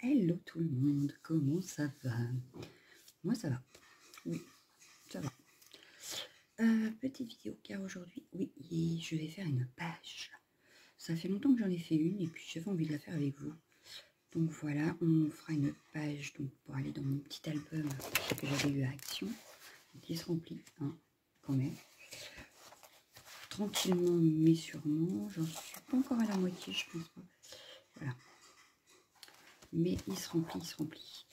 Hello tout le monde, comment ça va? Moi ça va, oui, ça va. Petite vidéo car aujourd'hui, oui, je vais faire une page. Ça fait longtemps que j'en ai fait une et puis j'avais envie de la faire avec vous. Donc voilà, on fera une page donc, pour aller dans mon petit album que j'avais eu à Action, qui se remplit, hein, quand même. Tranquillement mais sûrement, j'en suis pas encore à la moitié, je pense pas. Voilà. Mais il se remplit,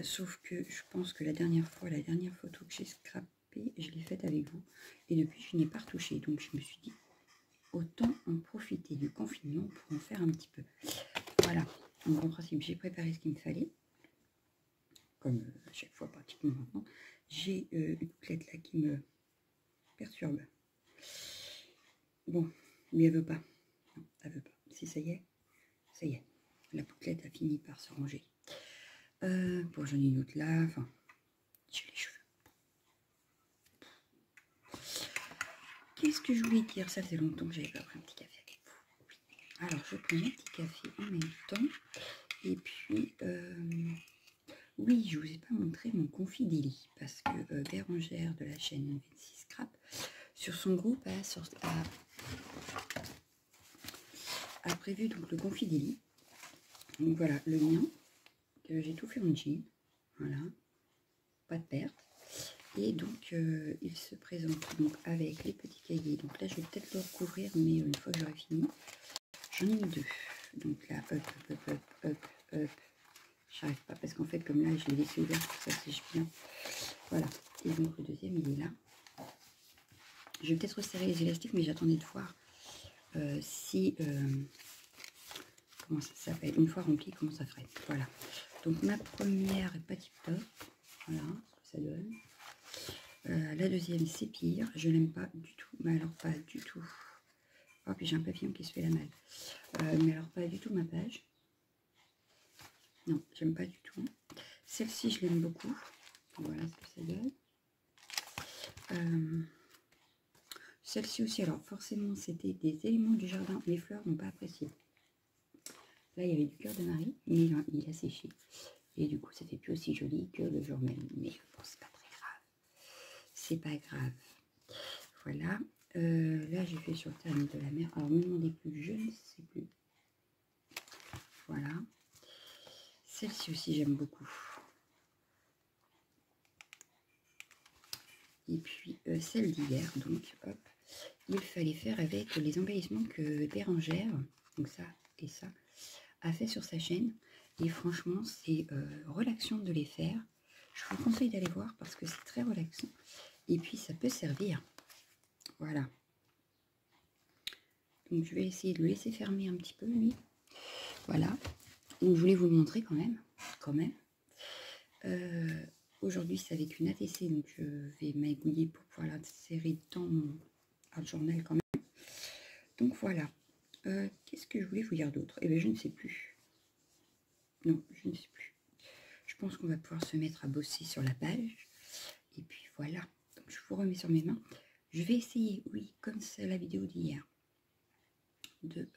sauf que je pense que la dernière photo que j'ai scrappée, je l'ai faite avec vous, et depuis je n'ai pas retouché, donc je me suis dit, autant en profiter du confinement pour en faire un petit peu. Voilà, donc en principe j'ai préparé ce qu'il me fallait, comme à chaque fois pratiquement maintenant. J'ai une bouclette là qui me perturbe. Bon, mais elle veut pas, non, elle veut pas. Si ça y est, la bouclette a fini par se ranger. Bon, j'en ai une autre là, enfin, j'ai les cheveux. Qu'est-ce que je voulais dire? Ça faisait longtemps que j'avais pas pris un petit café avec vous. Oui. Alors, je prends mon petit café en même temps. Et puis, oui, je vous ai pas montré mon confit délit parce que Bérangère de la chaîne 26 Scrap, sur son groupe, a prévu donc le confit délit. Donc voilà, le mien, que j'ai tout fait en jean. Voilà, pas de perte. Et donc, il se présente donc avec les petits cahiers. Donc là, je vais peut-être le recouvrir, mais une fois que j'aurai fini, j'en ai mis deux. Donc là, hop. J'arrive pas parce qu'en fait, comme là, je l'ai laissé ouvert pour que ça sèche bien. Voilà. Et donc, le deuxième, il est là. Je vais peut-être resserrer les élastiques, mais j'attendais de voir si... comment ça s'appelle? Une fois rempli, comment ça ferait. Voilà. Donc, ma première est pas tip-top. Voilà ce que ça donne. La deuxième, c'est pire. Je l'aime pas du tout. Mais alors, pas du tout. Oh, puis j'ai un papillon qui se fait la malle. Mais alors, pas du tout ma page. Non, j'aime pas du tout. Celle-ci, je l'aime beaucoup. Voilà ce que ça donne. Celle-ci aussi, alors forcément, c'était des éléments du jardin. Les fleurs n'ont pas apprécié. Là, il y avait du cœur de Marie, mais il a séché. Et du coup, ça fait plus aussi joli que le jour même. Mais bon, c'est pas très grave. C'est pas grave. Voilà. Là, j'ai fait sur le terme de la mer. Alors, me demandez plus, je ne sais plus. Voilà. Celle-ci aussi, j'aime beaucoup. Et puis, celle d'hier, donc, hop, il fallait faire avec les embellissements que Bérangère, donc ça et ça, a fait sur sa chaîne. Et franchement, c'est relaxant de les faire. Je vous conseille d'aller voir parce que c'est très relaxant. Et puis, ça peut servir. Voilà. Donc, je vais essayer de le laisser fermer un petit peu, lui. Voilà. Donc, je voulais vous le montrer quand même. Aujourd'hui, c'est avec une ATC, donc je vais m'aiguiller pour pouvoir l'insérer dans mon art journal quand même. Donc, voilà. Qu'est-ce que je voulais vous dire d'autre? Eh bien, je ne sais plus. Non, je ne sais plus. Je pense qu'on va pouvoir se mettre à bosser sur la page. Et puis voilà. Donc, je vous remets sur mes mains. Je vais essayer, oui, comme c'est la vidéo d'hier, de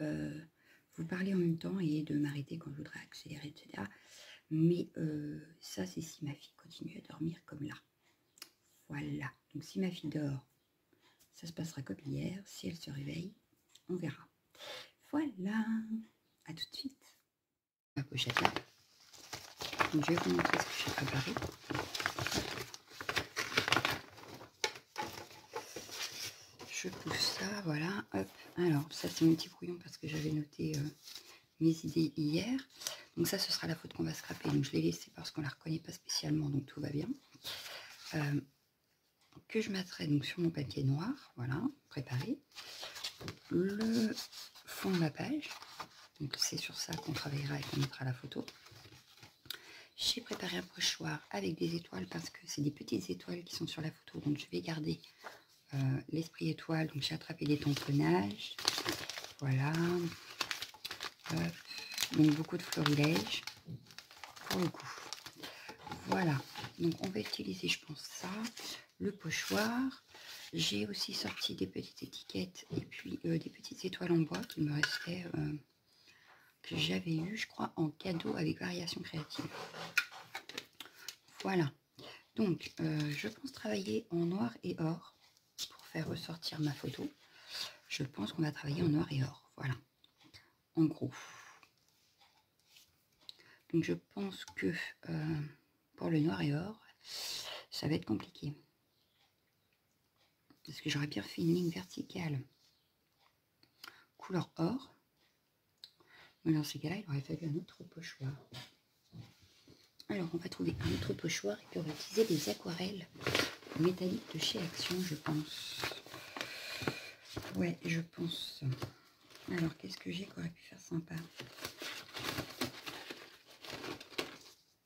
vous parler en même temps et de m'arrêter quand je voudrais accélérer, etc. Mais ça, c'est si ma fille continue à dormir comme là. Voilà. Donc, si ma fille dort, ça se passera comme hier. Si elle se réveille, on verra. Voilà. À tout de suite. Ma pochette là. Donc, je vais vous montrer ce que j'ai préparé. Je pousse ça, voilà. Hop. Alors, ça, c'est mon petit brouillon parce que j'avais noté mes idées hier. Donc, ça, ce sera la faute qu'on va scraper. Donc, je l'ai laissée parce qu'on ne la reconnaît pas spécialement, donc tout va bien. Que je mettrai donc sur mon papier noir, voilà, préparé. Le fond de la page. Donc, c'est sur ça qu'on travaillera et qu'on mettra la photo. J'ai préparé un pochoir avec des étoiles parce que c'est des petites étoiles qui sont sur la photo. Donc, je vais garder l'esprit étoile. Donc, j'ai attrapé des tamponnages. Voilà. Donc, beaucoup de florilèges pour le coup. Voilà. Donc, on va utiliser, je pense, ça. Le pochoir. J'ai aussi sorti des petites étiquettes et puis des petites étoiles en bois qu'il me restait que j'avais eu, je crois, en cadeau avec Variation Créative. Voilà. Donc, je pense travailler en noir et or pour faire ressortir ma photo. Je pense qu'on va travailler en noir et or. Voilà. En gros. Donc, je pense que pour le noir et or, ça va être compliqué. Parce que j'aurais bien fait une ligne verticale couleur or. Mais dans ces cas-là, il aurait fallu un autre pochoir. Alors, on va trouver un autre pochoir et puis on va utiliser des aquarelles métalliques de chez Action, je pense. Ouais, je pense. Alors, qu'est-ce que j'ai qui aurait pu faire sympa?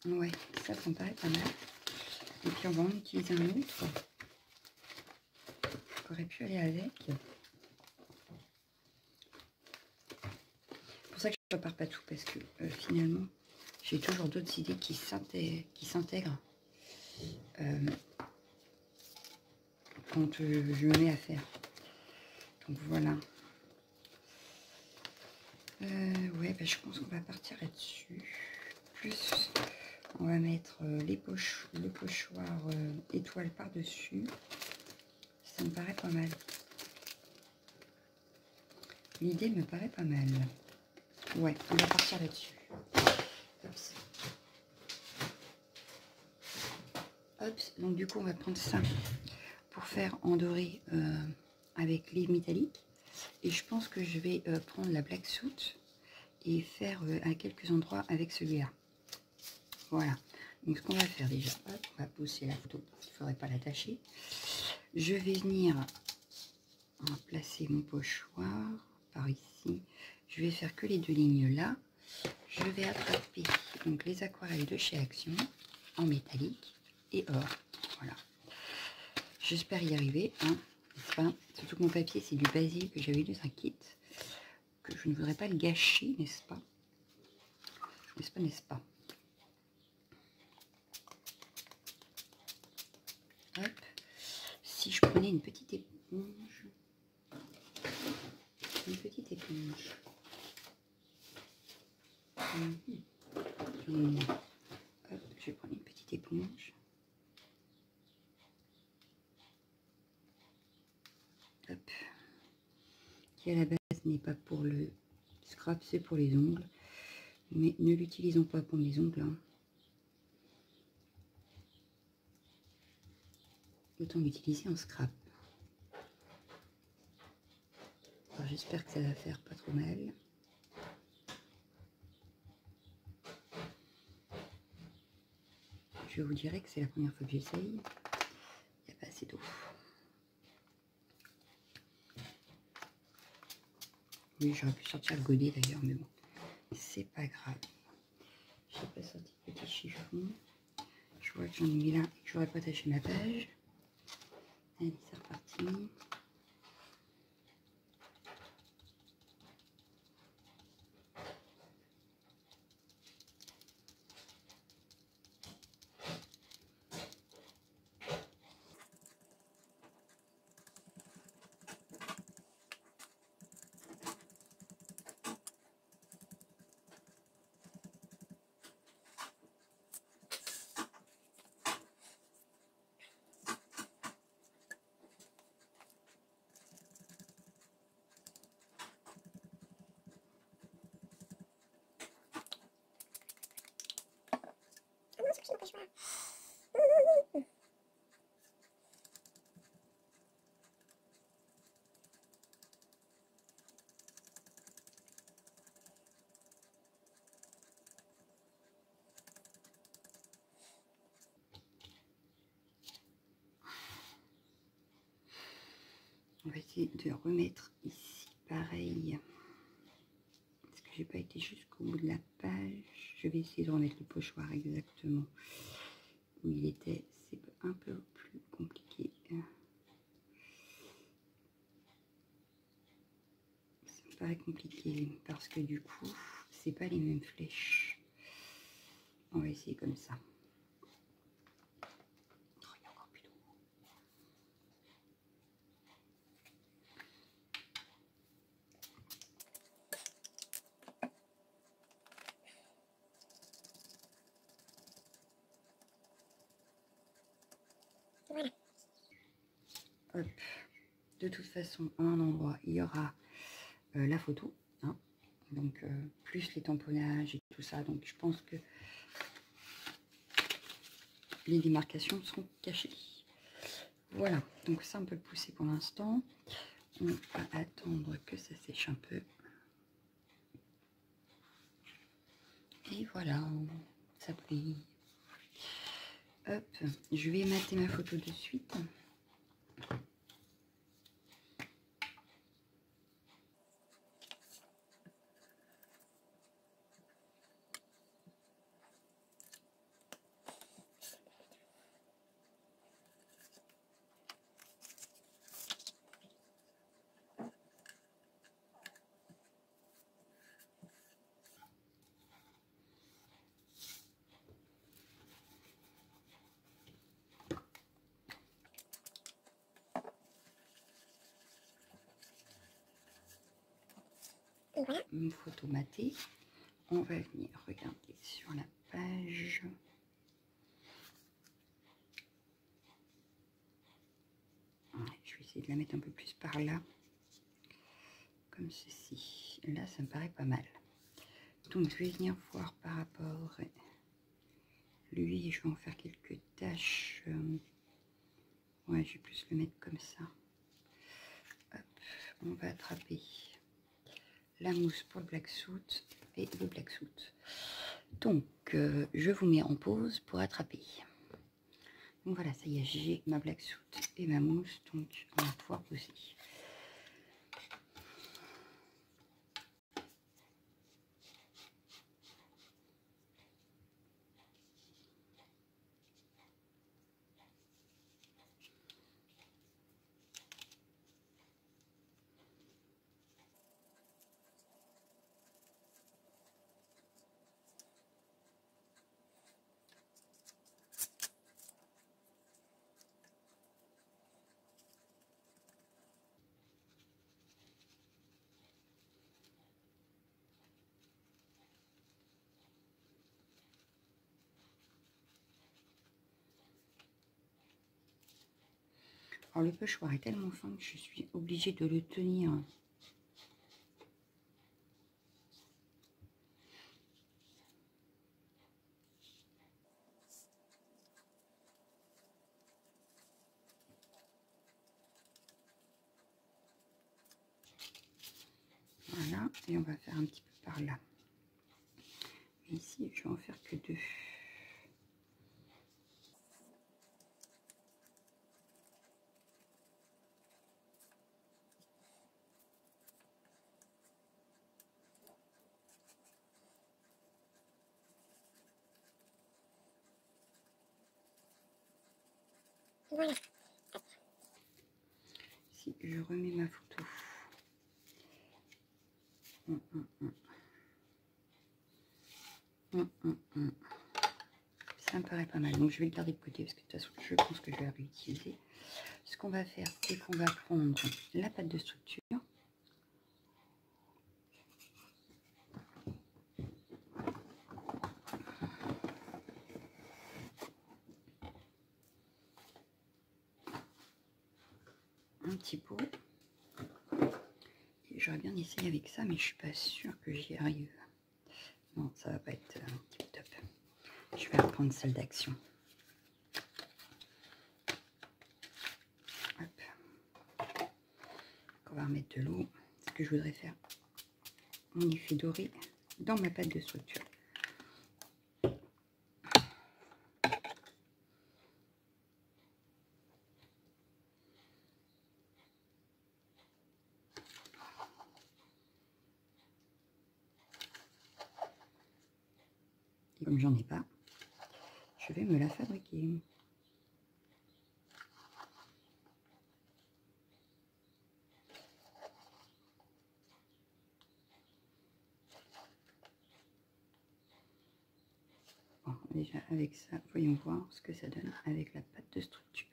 Ouais, ça me paraît pas mal. Et puis, on va en utiliser un autre qui aurait pu aller avec. C'est pour ça que je ne prépare pas tout, parce que finalement, j'ai toujours d'autres idées qui s'intègrent quand je me mets à faire. Donc voilà. Ouais, bah, je pense qu'on va partir là-dessus. Plus, on va mettre le pochoir étoile par-dessus. Ça me paraît pas mal. L'idée me paraît pas mal. Ouais, on va partir là-dessus. Hop, donc du coup, on va prendre ça pour faire en doré avec les métalliques. Et je pense que je vais prendre la black soot et faire à quelques endroits avec celui-là. Voilà. Donc ce qu'on va faire déjà, hop, on va pousser la photo parce qu'il ne faudrait pas l'attacher. Je vais venir placer mon pochoir par ici. Je vais faire que les deux lignes là. Je vais attraper donc les aquarelles de chez Action en métallique et or. Voilà. J'espère y arriver. Hein. Pas, surtout que mon papier c'est du basil que j'avais eu dans un kit. Que je ne voudrais pas le gâcher, n'est-ce pas? N'est-ce pas? Hop. Si je prenais une petite éponge. Hop, je vais prendre une petite éponge. Hop. Qui à la base n'est pas pour le scrap, c'est pour les ongles. Mais ne l'utilisons pas pour mes ongles. Hein. Autant l'utiliser en scrap. J'espère que ça va faire pas trop mal. Je vous dirais que c'est la première fois que j'essaye. Il n'y a pas assez d'eau. Oui, j'aurais pu sortir le godet d'ailleurs, mais bon, c'est pas grave. Je n'ai pas sorti le petit chiffon. Je vois que j'en ai mis là et que j'aurais pas attaché ma page. Allez, c'est reparti. On va essayer de remettre ici pareil. Parce que j'ai pas été jusqu'au bout de la page. Je vais essayer de remettre le pochoir exactement où il était. C'est un peu plus compliqué. Ça me paraît compliqué parce que du coup, c'est pas les mêmes flèches. On va essayer comme ça. hop. De toute façon, à un endroit, il y aura la photo, hein, donc plus les tamponnages et tout ça. Donc je pense que les démarcations seront cachées. Voilà, donc ça on peut le pousser pour l'instant. On va attendre que ça sèche un peu. Et voilà, ça plie. Hop, je vais mater ma photo de suite. Une photo matée. On va venir regarder sur la page. Je vais essayer de la mettre un peu plus par là. Comme ceci. Là, ça me paraît pas mal. Donc, je vais venir voir par rapport. Lui, je vais en faire quelques tâches. Ouais, je vais plus le mettre comme ça. Hop, on va attraper la mousse pour le black soot et le black soot. Donc, je vous mets en pause pour attraper. Donc voilà, ça y est, j'ai ma black soot et ma mousse, donc on va pouvoir poser. Alors le pochoir est tellement fin que je suis obligée de le tenir. Voilà, et on va faire un petit peu par là. Et ici, je vais en faire que 2. Voilà. Si je remets ma photo. Ça me paraît pas mal. Donc je vais le garder de côté parce que de toute façon, je pense que je vais la réutiliser. Ce qu'on va faire, c'est qu'on va prendre la pâte de structure. Un petit pot. J'aurais bien essayé avec ça, mais je suis pas sûre que j'y arrive. Non, ça va pas être un petit peu top. Je vais reprendre celle d'action. Hop. On va remettre de l'eau. Ce que je voudrais faire, mon effet doré dans ma pâte de structure. Et comme j'en ai pas, je vais me la fabriquer. Bon, déjà avec ça, voyons voir ce que ça donne avec la pâte de structure.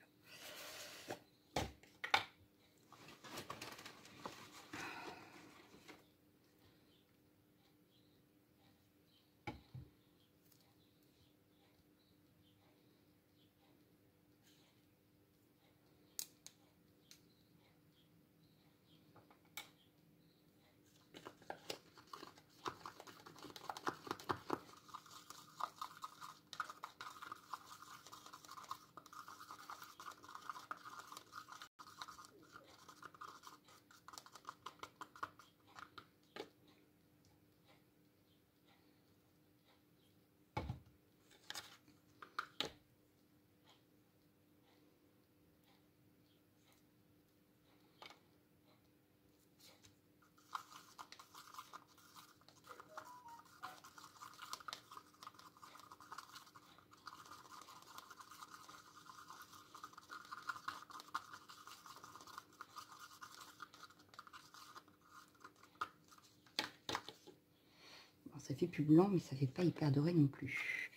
ça fait plus blanc, mais ça fait pas hyper doré non plus.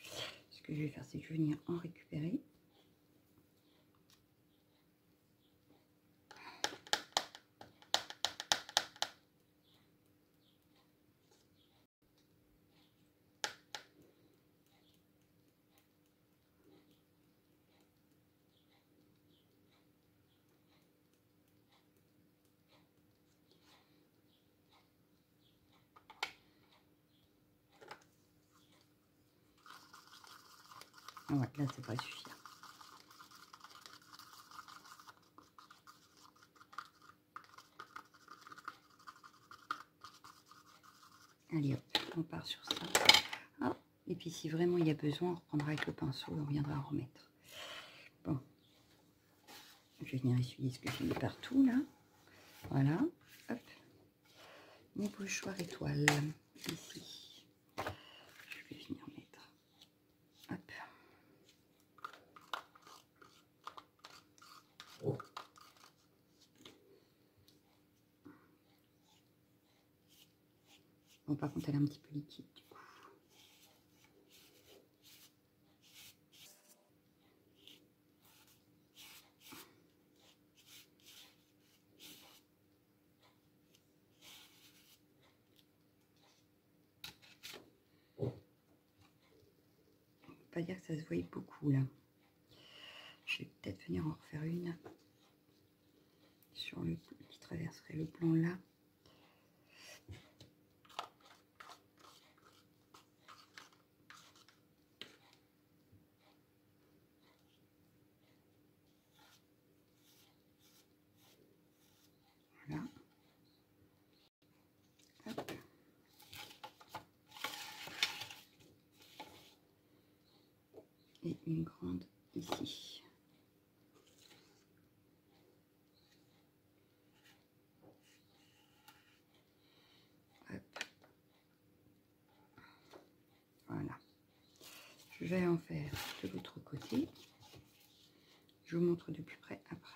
Ce que je vais faire, c'est que je vais venir en récupérer. Ouais, là, ça devrait suffire. Allez, hop, on part sur ça. Ah, et puis, si vraiment il y a besoin, on reprendra avec le pinceau et on viendra en remettre. Bon. Je vais venir essuyer ce que j'ai mis partout, là. Voilà. Hop. Mon pochoir étoile, ici. Je vais venir mettre. Hop. Bon, par contre, elle est un petit peu liquide, du coup. On peut pas dire que ça se voit beaucoup, là. Je vais peut-être venir en refaire une sur le qui traverserait le blanc, là. Voilà. Hop. Et une grande ici. Hop. Voilà. Je vais en faire de l'autre côté. Je vous montre de plus près après.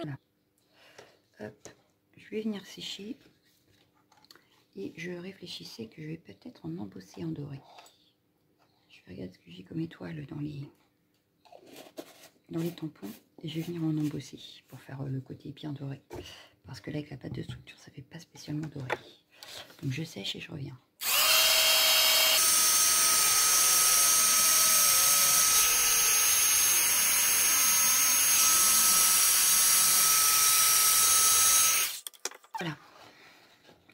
Voilà. Hop. Je vais venir sécher. Et je réfléchissais que je vais peut-être en embosser en doré. Je vais regarder ce que j'ai comme étoile dans les tampons. Et je vais venir en embosser pour faire le côté bien doré. Parce que là, avec la pâte de structure, ça fait pas spécialement doré. Donc je sèche et je reviens. Voilà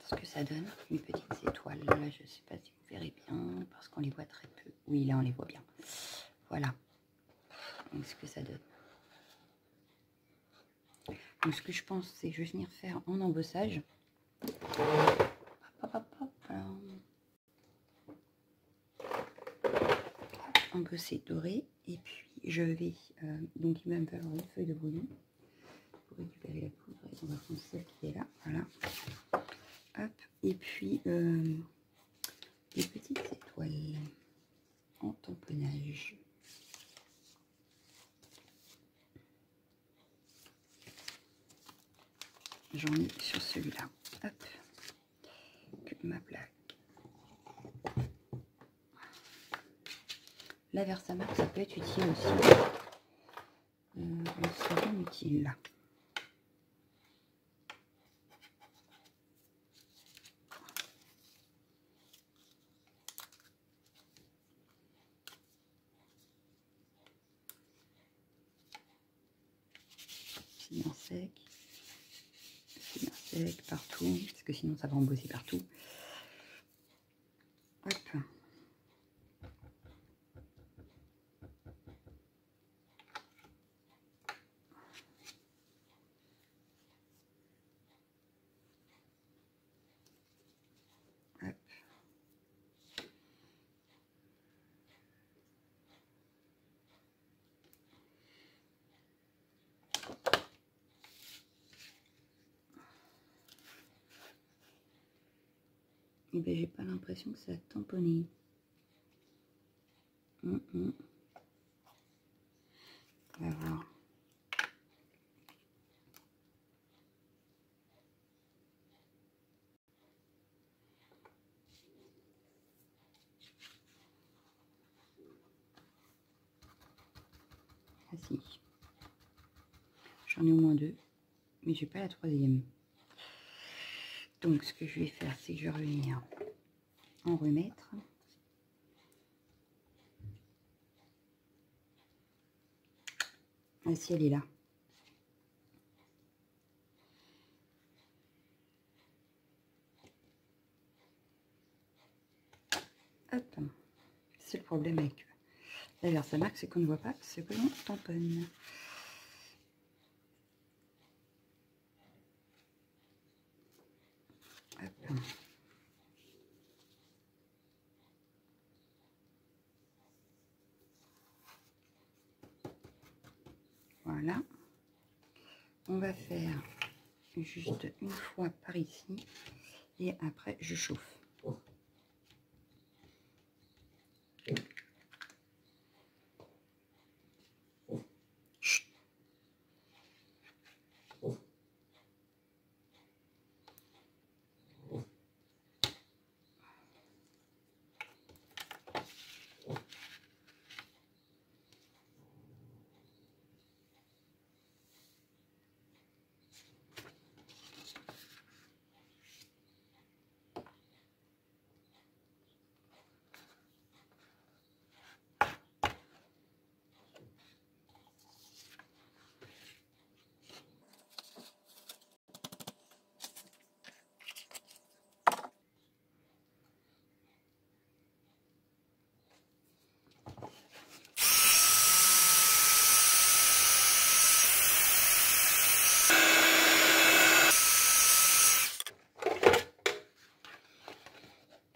ce que ça donne, mes petites étoiles. Là, je ne sais pas si vous verrez bien, parce qu'on les voit très peu. Oui, là, on les voit bien. Voilà. Donc, ce que ça donne. Donc, ce que je pense, c'est que je vais venir faire en embossage. Embossé doré. Et puis, je vais... donc, il va me falloir une feuille de brouillon pour récupérer la poudre. Et on va prendre celle qui est là. Voilà. Hop. Et puis, des petites étoiles en tamponnage. J'en ai sur celui-là. Hop. Que ma plaque. La Versamark, ça peut être utile aussi. C'est bien utile là. C'est bien sec. C'est bien sec partout. Parce que sinon ça va embosser partout. Hop. Hop. Et ben j'ai pas l'impression que ça a tamponné. On va voir. Ah si. J'en ai au moins 2, mais j'ai pas la 3e. Donc ce que je vais faire, c'est que je vais revenir en remettre. Ah si, elle est là. Hop. C'est le problème avec la Versamax, c'est qu'on ne voit pas ce que l'on tamponne. Hop. Voilà. On va faire juste une fois par ici et après je chauffe. Chut.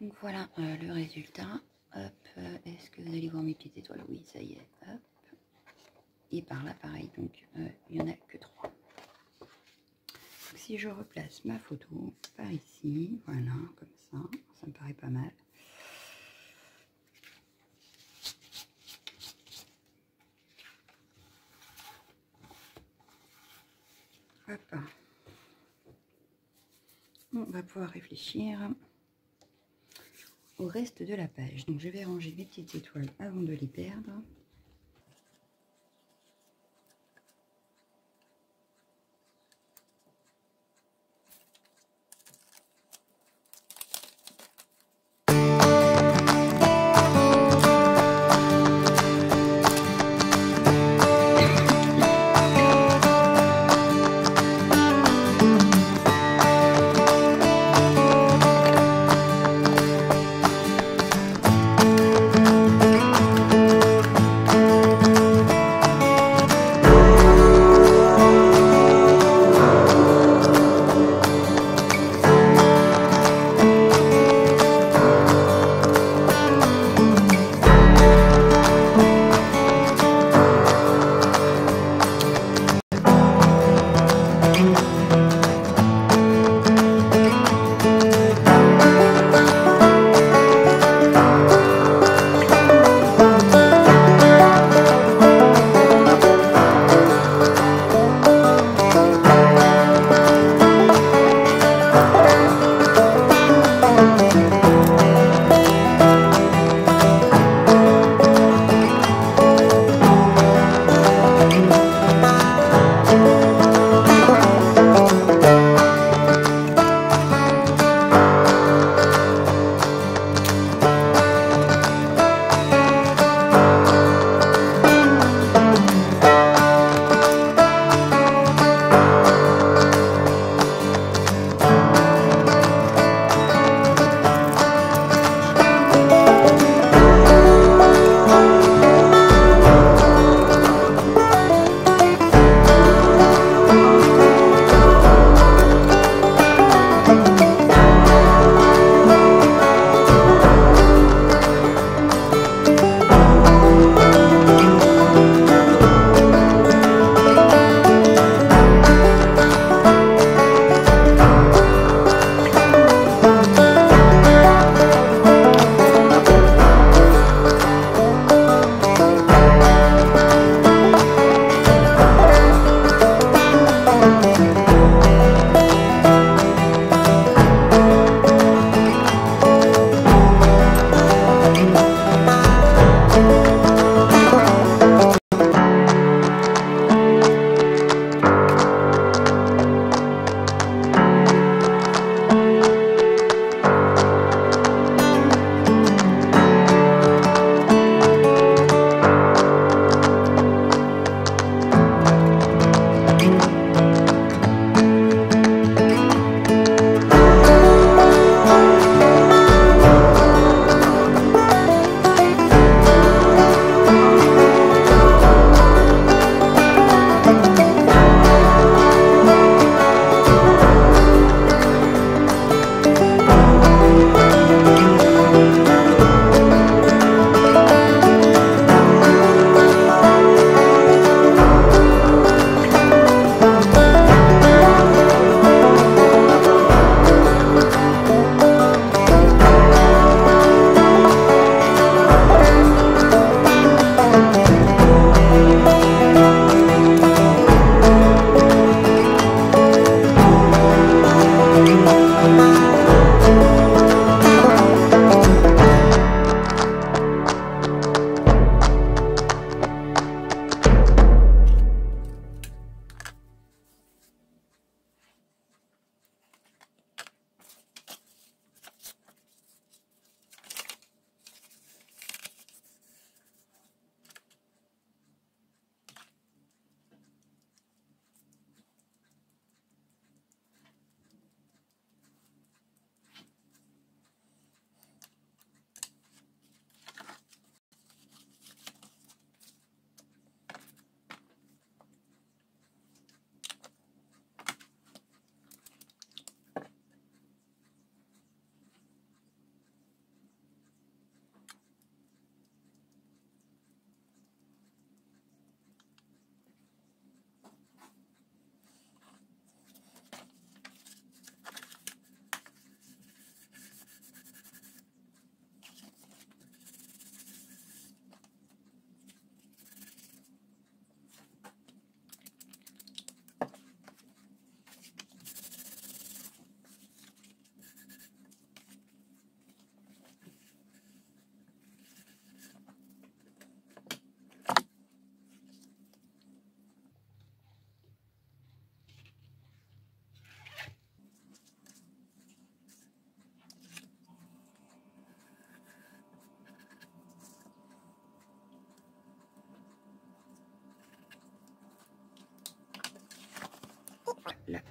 Donc voilà le résultat. Hop, est-ce que vous allez voir mes petites étoiles? Oui, ça y est. Hop. Et par là, pareil. Donc il n'y en a que 3. Donc, si je replace ma photo par ici, voilà, comme ça me paraît pas mal. Hop. On va pouvoir réfléchir au reste de la page. Donc je vais ranger mes petites étoiles avant de les perdre.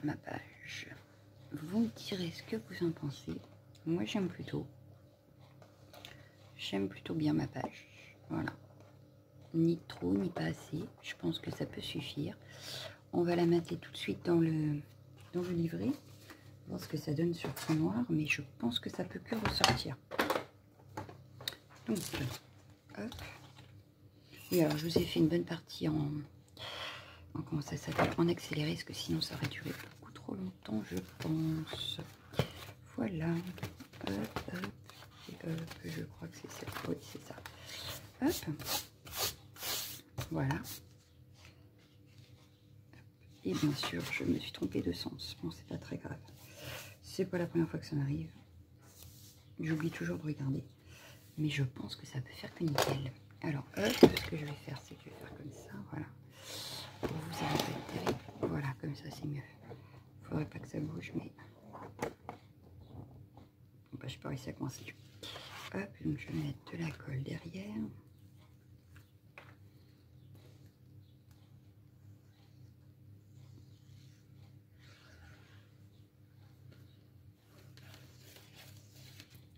ma page. Vous me direz ce que vous en pensez. Moi, j'aime plutôt. J'aime plutôt bien ma page. Voilà. Ni trop, ni pas assez. Je pense que ça peut suffire. On va la mater tout de suite dans le livret. Voir ce que ça donne sur fond noir. Mais je pense que ça peut que ressortir. Donc, hop. Oui, alors je vous ai fait une bonne partie en comment ça s'appelle, en accéléré, parce que sinon ça aurait duré beaucoup trop longtemps, je pense. Voilà. Hop, hop, et hop, je crois que c'est ça. Oui, c'est ça. Hop. Voilà. Et bien sûr, je me suis trompée de sens. Bon, c'est pas très grave. C'est pas la première fois que ça m'arrive. J'oublie toujours de regarder. Mais je pense que ça peut faire que nickel. Alors, hop, ce que je vais faire, c'est que je vais faire comme ça, voilà. Pour vous arrêter. Voilà, comme ça, c'est mieux. Faudrait pas que ça bouge, mais... Bon, bah, je peux réussir à coincer. Hop, donc je vais mettre de la colle derrière.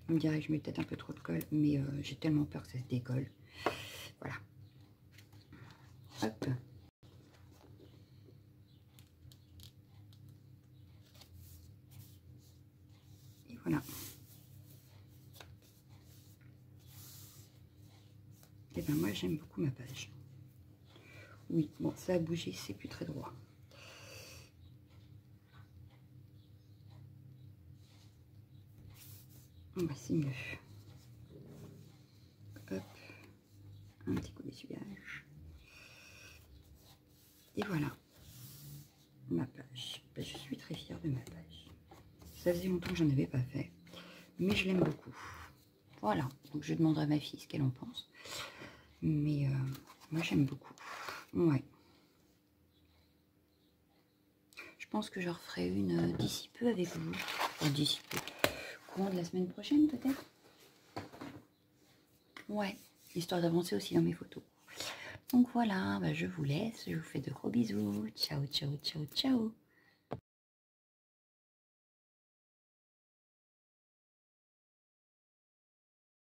On me dirait que je mets peut-être un peu trop de colle, mais j'ai tellement peur que ça se décolle. Voilà. Hop. Et voilà. Et ben moi j'aime beaucoup ma page. Oui, bon, ça a bougé, c'est plus très droit. Bon, bah, c'est mieux. Hop. Un petit coup d'essuyage. Et voilà. Ma page. Ben, je suis très fière de ma page. Ça faisait longtemps que j'en avais pas fait. Mais je l'aime beaucoup. Voilà. Donc je demanderai à ma fille ce qu'elle en pense. Mais moi j'aime beaucoup. Ouais. Je pense que je referai une d'ici peu avec vous. Enfin, d'ici peu. Courant de la semaine prochaine peut-être. Ouais. Histoire d'avancer aussi dans mes photos. Donc voilà, bah, je vous laisse. Je vous fais de gros bisous. Ciao, ciao, ciao, ciao.